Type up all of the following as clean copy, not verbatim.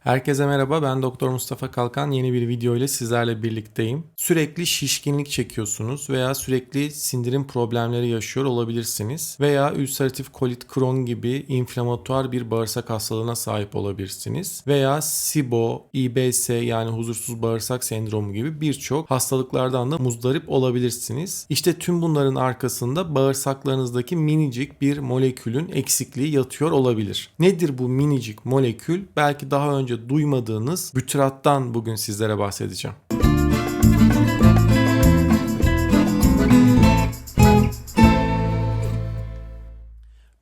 Herkese merhaba, ben Doktor Mustafa Kalkan. Yeni bir video ile sizlerle birlikteyim. Sürekli şişkinlik çekiyorsunuz veya sürekli sindirim problemleri yaşıyor olabilirsiniz. Veya ülseratif kolit Crohn gibi inflamatuar bir bağırsak hastalığına sahip olabilirsiniz. Veya SIBO, İBS yani huzursuz bağırsak sendromu gibi birçok hastalıklardan da muzdarip olabilirsiniz. İşte tüm bunların arkasında bağırsaklarınızdaki minicik bir molekülün eksikliği yatıyor olabilir. Nedir bu minicik molekül? Belki daha önce duymadığınız bütyrattan bugün sizlere bahsedeceğim.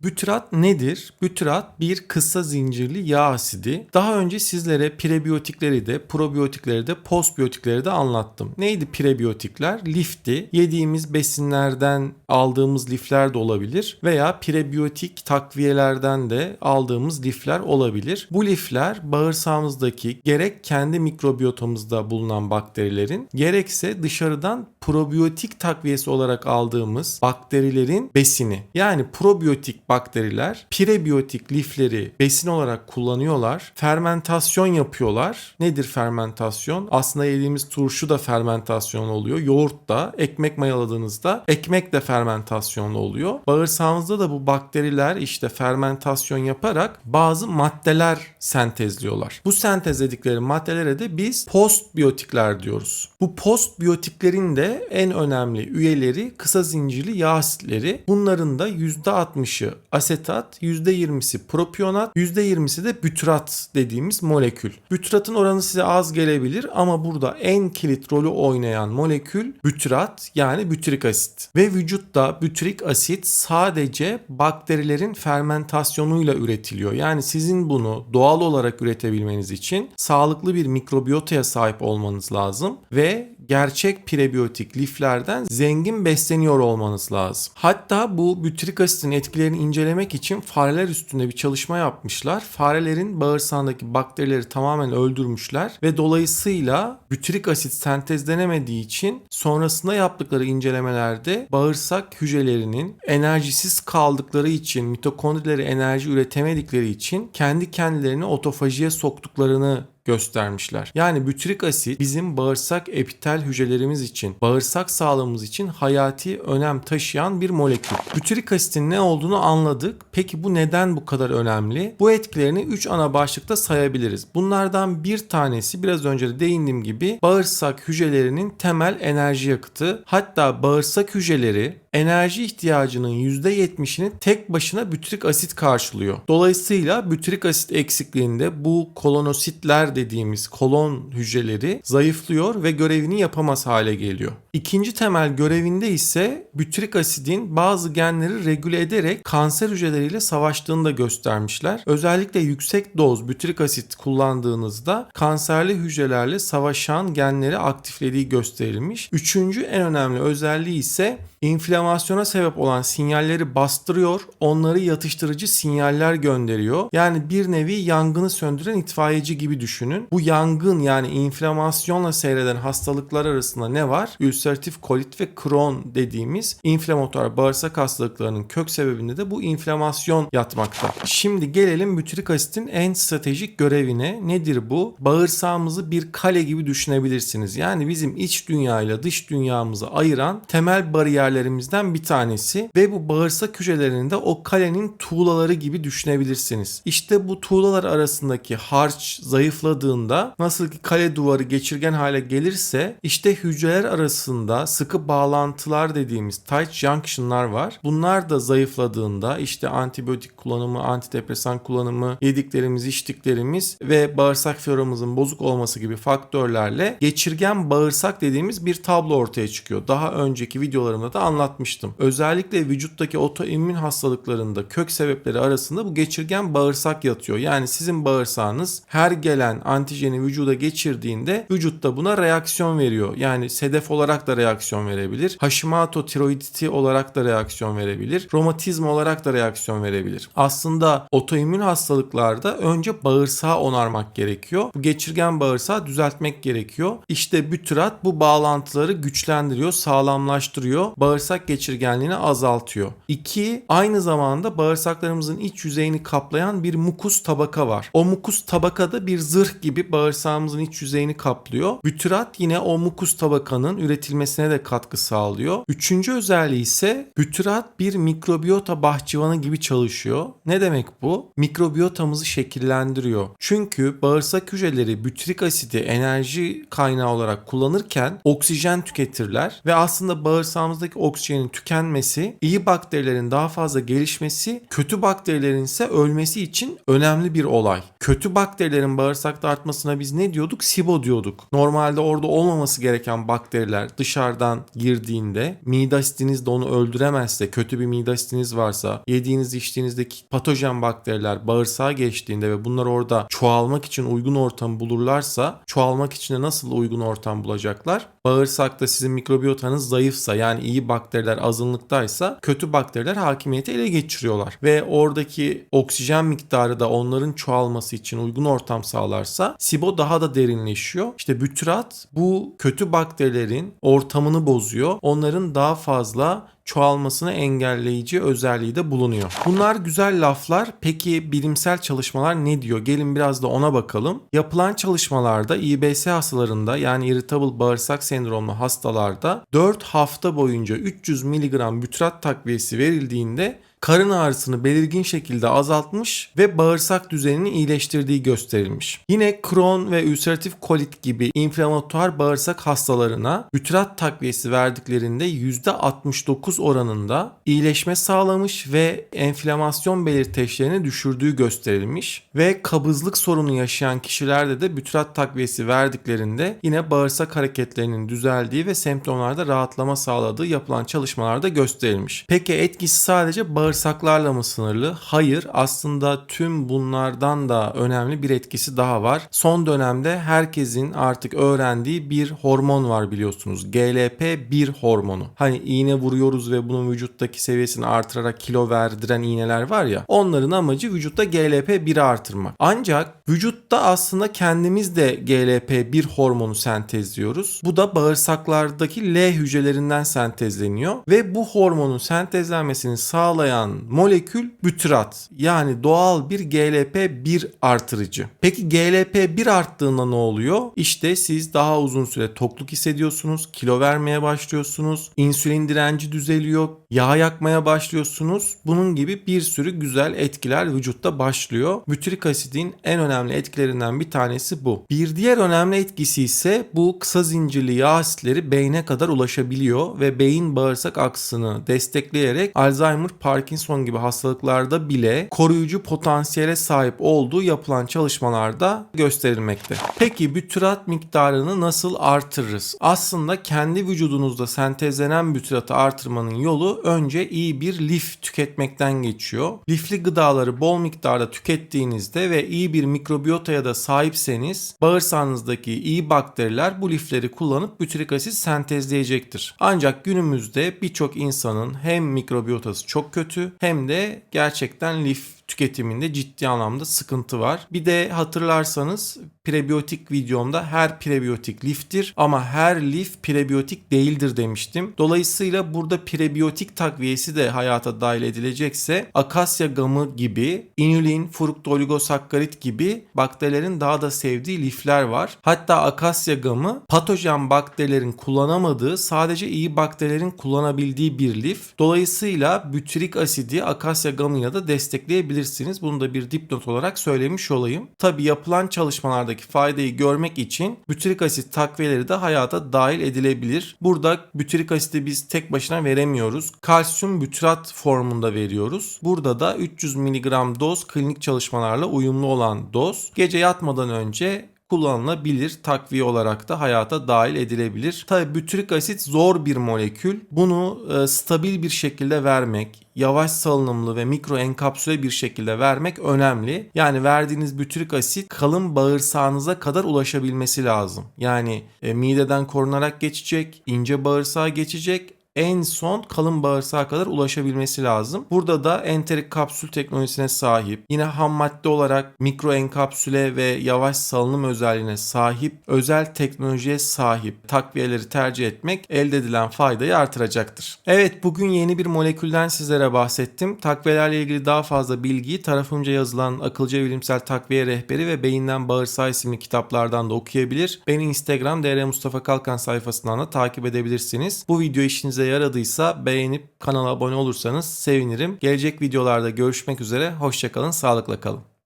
Bütyrat nedir? Bütyrat bir kısa zincirli yağ asidi. Daha önce sizlere prebiyotikleri de, probiyotikleri de, postbiyotikleri de anlattım. Neydi prebiyotikler? Lifti. Yediğimiz besinlerden aldığımız lifler de olabilir veya prebiyotik takviyelerden de aldığımız lifler olabilir. Bu lifler bağırsağımızdaki gerek kendi mikrobiyotamızda bulunan bakterilerin gerekse dışarıdan probiyotik takviyesi olarak aldığımız bakterilerin besini. Yani probiyotik bakteriler prebiyotik lifleri besin olarak kullanıyorlar. Fermentasyon yapıyorlar. Nedir fermentasyon? Aslında yediğimiz turşu da fermentasyon oluyor. Yoğurt da, ekmek mayaladığınızda ekmek de fermentasyonlu oluyor. Bağırsağımızda da bu bakteriler işte fermentasyon yaparak bazı maddeler sentezliyorlar. Bu sentezledikleri maddelere de biz postbiyotikler diyoruz. Bu postbiyotiklerin de en önemli üyeleri kısa zincirli yağ asitleri. Bunların da %60'ı asetat, %20'si propionat, %20'si de bütyrat dediğimiz molekül. Bütyratın oranı size az gelebilir ama burada en kilit rolü oynayan molekül bütyrat yani bütürik asit. Ve vücutta bütürik asit sadece bakterilerin fermentasyonuyla üretiliyor. Yani sizin bunu doğal olarak üretebilmeniz için sağlıklı bir mikrobiyotaya sahip olmanız lazım ve gerçek prebiyotik liflerden zengin besleniyor olmanız lazım. Hatta bu bütürik asitin etkilerini incelemek için fareler üstünde bir çalışma yapmışlar. Farelerin bağırsağındaki bakterileri tamamen öldürmüşler ve dolayısıyla bütürik asit sentezlenemediği için sonrasında yaptıkları incelemelerde bağırsak hücrelerinin enerjisiz kaldıkları için, mitokondrileri enerji üretemedikleri için kendi kendilerini otofajiye soktuklarını göstermişler. Yani bütürik asit bizim bağırsak epitel hücrelerimiz için, bağırsak sağlığımız için hayati önem taşıyan bir molekül. Bütürik asitin ne olduğunu anladık. Peki bu neden bu kadar önemli? Bu etkilerini 3 ana başlıkta sayabiliriz. Bunlardan bir tanesi biraz önce de değindiğim gibi bağırsak hücrelerinin temel enerji yakıtı. Hatta bağırsak hücreleri enerji ihtiyacının %70'ini tek başına bütürik asit karşılıyor. Dolayısıyla bütürik asit eksikliğinde bu kolonositler dediğimiz kolon hücreleri zayıflıyor ve görevini yapamaz hale geliyor. İkinci temel görevinde ise bütürik asidin bazı genleri regüle ederek kanser hücreleriyle savaştığını da göstermişler. Özellikle yüksek doz bütürik asit kullandığınızda kanserli hücrelerle savaşan genleri aktiflediği gösterilmiş. Üçüncü en önemli özelliği ise inflamasyona sebep olan sinyalleri bastırıyor, onları yatıştırıcı sinyaller gönderiyor. Yani bir nevi yangını söndüren itfaiyeci gibi düşünün. Bu yangın yani inflamasyonla seyreden hastalıklar arasında ne var? Ülseratif kolit ve Crohn dediğimiz inflamatuar bağırsak hastalıklarının kök sebebinde de bu inflamasyon yatmakta. Şimdi gelelim bütürik asitin en stratejik görevine. Nedir bu? Bağırsağımızı bir kale gibi düşünebilirsiniz. Yani bizim iç dünya ile dış dünyamızı ayıran temel bariyerlerimizden bir tanesi ve bu bağırsak hücrelerinin de o kalenin tuğlaları gibi düşünebilirsiniz. İşte bu tuğlalar arasındaki harç zayıfladığında nasıl ki kale duvarı geçirgen hale gelirse işte hücreler arasında sıkı bağlantılar dediğimiz tight junction'lar var. Bunlar da zayıfladığında işte antibiyotik kullanımı, antidepresan kullanımı, yediklerimiz, içtiklerimiz ve bağırsak floramızın bozuk olması gibi faktörlerle geçirgen bağırsak dediğimiz bir tablo ortaya çıkıyor. Daha önceki videolarımda da anlatmıştım. Özellikle vücuttaki otoimmün hastalıklarında kök sebepleri arasında bu geçirgen bağırsak yatıyor. Yani sizin bağırsağınız her gelen antijeni vücuda geçirdiğinde vücutta buna reaksiyon veriyor. Yani sedef olarak olarak da reaksiyon verebilir. Hashimoto tiroiditi olarak da reaksiyon verebilir. Romatizma olarak da reaksiyon verebilir. Aslında otoimmün hastalıklarda önce bağırsağı onarmak gerekiyor. Bu geçirgen bağırsağı düzeltmek gerekiyor. İşte bütyrat bu bağlantıları güçlendiriyor, sağlamlaştırıyor. Bağırsak geçirgenliğini azaltıyor. 2. Aynı zamanda bağırsaklarımızın iç yüzeyini kaplayan bir mukus tabaka var. O mukus tabakada bir zırh gibi bağırsağımızın iç yüzeyini kaplıyor. Bütyrat yine o mukus tabakanın üretilmesine de katkı sağlıyor. Üçüncü özelliği ise bütyrat bir mikrobiyota bahçıvanı gibi çalışıyor. Ne demek bu? Mikrobiyotamızı şekillendiriyor. Çünkü bağırsak hücreleri bütürik asidi enerji kaynağı olarak kullanırken oksijen tüketirler ve aslında bağırsağımızdaki oksijenin tükenmesi, iyi bakterilerin daha fazla gelişmesi, kötü bakterilerin ise ölmesi için önemli bir olay. Kötü bakterilerin bağırsakta artmasına biz ne diyorduk? SIBO diyorduk. Normalde orada olmaması gereken bakteriler dışarıdan girdiğinde, mide asitiniz de onu öldüremezse, kötü bir mide asitiniz varsa, yediğiniz içtiğinizdeki patojen bakteriler bağırsağa geçtiğinde ve bunlar orada çoğalmak için uygun ortam bulurlarsa, çoğalmak için de nasıl uygun ortam bulacaklar? Bağırsakta sizin mikrobiyotanız zayıfsa, yani iyi bakteriler azınlıktaysa, kötü bakteriler hakimiyeti ele geçiriyorlar ve oradaki oksijen miktarı da onların çoğalması için uygun ortam sağlarsa SIBO daha da derinleşiyor. İşte bütyrat bu kötü bakterilerin ortamını bozuyor. Onların daha fazla çoğalmasını engelleyici özelliği de bulunuyor. Bunlar güzel laflar. Peki bilimsel çalışmalar ne diyor? Gelin biraz da ona bakalım. Yapılan çalışmalarda İBS hastalarında, yani irritable bağırsak sendromlu hastalarda 4 hafta boyunca 300 mg bütyrat takviyesi verildiğinde karın ağrısını belirgin şekilde azaltmış ve bağırsak düzenini iyileştirdiği gösterilmiş. Yine Crohn ve ülseratif kolit gibi inflamatuar bağırsak hastalarına bütyrat takviyesi verdiklerinde %69 oranında iyileşme sağlamış ve enflamasyon belirteçlerini düşürdüğü gösterilmiş ve kabızlık sorunu yaşayan kişilerde de bütyrat takviyesi verdiklerinde yine bağırsak hareketlerinin düzeldiği ve semptomlarda rahatlama sağladığı yapılan çalışmalarda gösterilmiş. Peki etkisi sadece bağırsaklarla mı sınırlı? Hayır, aslında tüm bunlardan da önemli bir etkisi daha var. Son dönemde herkesin artık öğrendiği bir hormon var, biliyorsunuz. GLP-1 hormonu. Hani iğne vuruyoruz ve bunun vücuttaki seviyesini artırarak kilo verdiren iğneler var ya. Onların amacı vücutta GLP-1'i artırmak. Ancak vücutta aslında kendimiz de GLP-1 hormonu sentezliyoruz. Bu da bağırsaklardaki L hücrelerinden sentezleniyor ve bu hormonun sentezlenmesini sağlayan molekül bütyrat, yani doğal bir GLP-1 artırıcı. Peki GLP-1 arttığında ne oluyor? İşte siz daha uzun süre tokluk hissediyorsunuz, kilo vermeye başlıyorsunuz, insülin direnci düzeliyor, yağ yakmaya başlıyorsunuz. Bunun gibi bir sürü güzel etkiler vücutta başlıyor. Bütyrik asidin en önemli etkilerinden bir tanesi bu. Bir diğer önemli etkisi ise bu kısa zincirli yağ asitleri beyne kadar ulaşabiliyor ve beyin bağırsak aksını destekleyerek Alzheimer, Parkinson gibi hastalıklarda bile koruyucu potansiyele sahip olduğu yapılan çalışmalarda gösterilmekte. Peki bütyrat miktarını nasıl artırırız? Aslında kendi vücudunuzda sentezlenen bütyratı artırmanın yolu önce iyi bir lif tüketmekten geçiyor. Lifli gıdaları bol miktarda tükettiğinizde ve iyi bir mikrobiyotaya da sahipseniz bağırsağınızdaki iyi bakteriler bu lifleri kullanıp bütyrik asit sentezleyecektir. Ancak günümüzde birçok insanın hem mikrobiyotası çok kötü hem de gerçekten lif tüketiminde ciddi anlamda sıkıntı var. Bir de hatırlarsanız prebiyotik videomda her prebiyotik liftir ama her lif prebiyotik değildir demiştim. Dolayısıyla burada prebiyotik takviyesi de hayata dahil edilecekse akasya gamı gibi, inülin, fruktoligosakkarit gibi bakterilerin daha da sevdiği lifler var. Hatta akasya gamı patojen bakterilerin kullanamadığı, sadece iyi bakterilerin kullanabildiği bir lif. Dolayısıyla bütyrik asidi akasya gamıyla da destekleyebilirsiniz. Bunu da bir dipnot olarak söylemiş olayım. Tabi yapılan çalışmalardaki faydayı görmek için bütyrik asit takviyeleri de hayata dahil edilebilir. Burada bütyrik asiti biz tek başına veremiyoruz. Kalsiyum bütyrat formunda veriyoruz. Burada da 300 mg doz klinik çalışmalarla uyumlu olan doz. Gece yatmadan önce kullanılabilir. Takviye olarak da hayata dahil edilebilir. Tabii bütürik asit zor bir molekül. Bunu stabil bir şekilde vermek, yavaş salınımlı ve mikro enkapsüle bir şekilde vermek önemli. Yani verdiğiniz bütürik asit kalın bağırsağınıza kadar ulaşabilmesi lazım. Yani mideden korunarak geçecek, ince bağırsağa geçecek, en son kalın bağırsağa kadar ulaşabilmesi lazım. Burada da enterik kapsül teknolojisine sahip, yine ham madde olarak mikro enkapsüle ve yavaş salınım özelliğine sahip, özel teknolojiye sahip takviyeleri tercih etmek elde edilen faydayı artıracaktır. Evet, bugün yeni bir molekülden sizlere bahsettim. Takviyelerle ilgili daha fazla bilgiyi tarafımca yazılan Akılcı Bilimsel Takviye Rehberi ve Beyinden Bağırsağa isimli kitaplardan da okuyabilir. Beni Instagram DR Mustafa Kalkan sayfasından da takip edebilirsiniz. Bu video işinize yaradıysa beğenip kanala abone olursanız sevinirim. Gelecek videolarda görüşmek üzere. Hoşça kalın, sağlıkla kalın.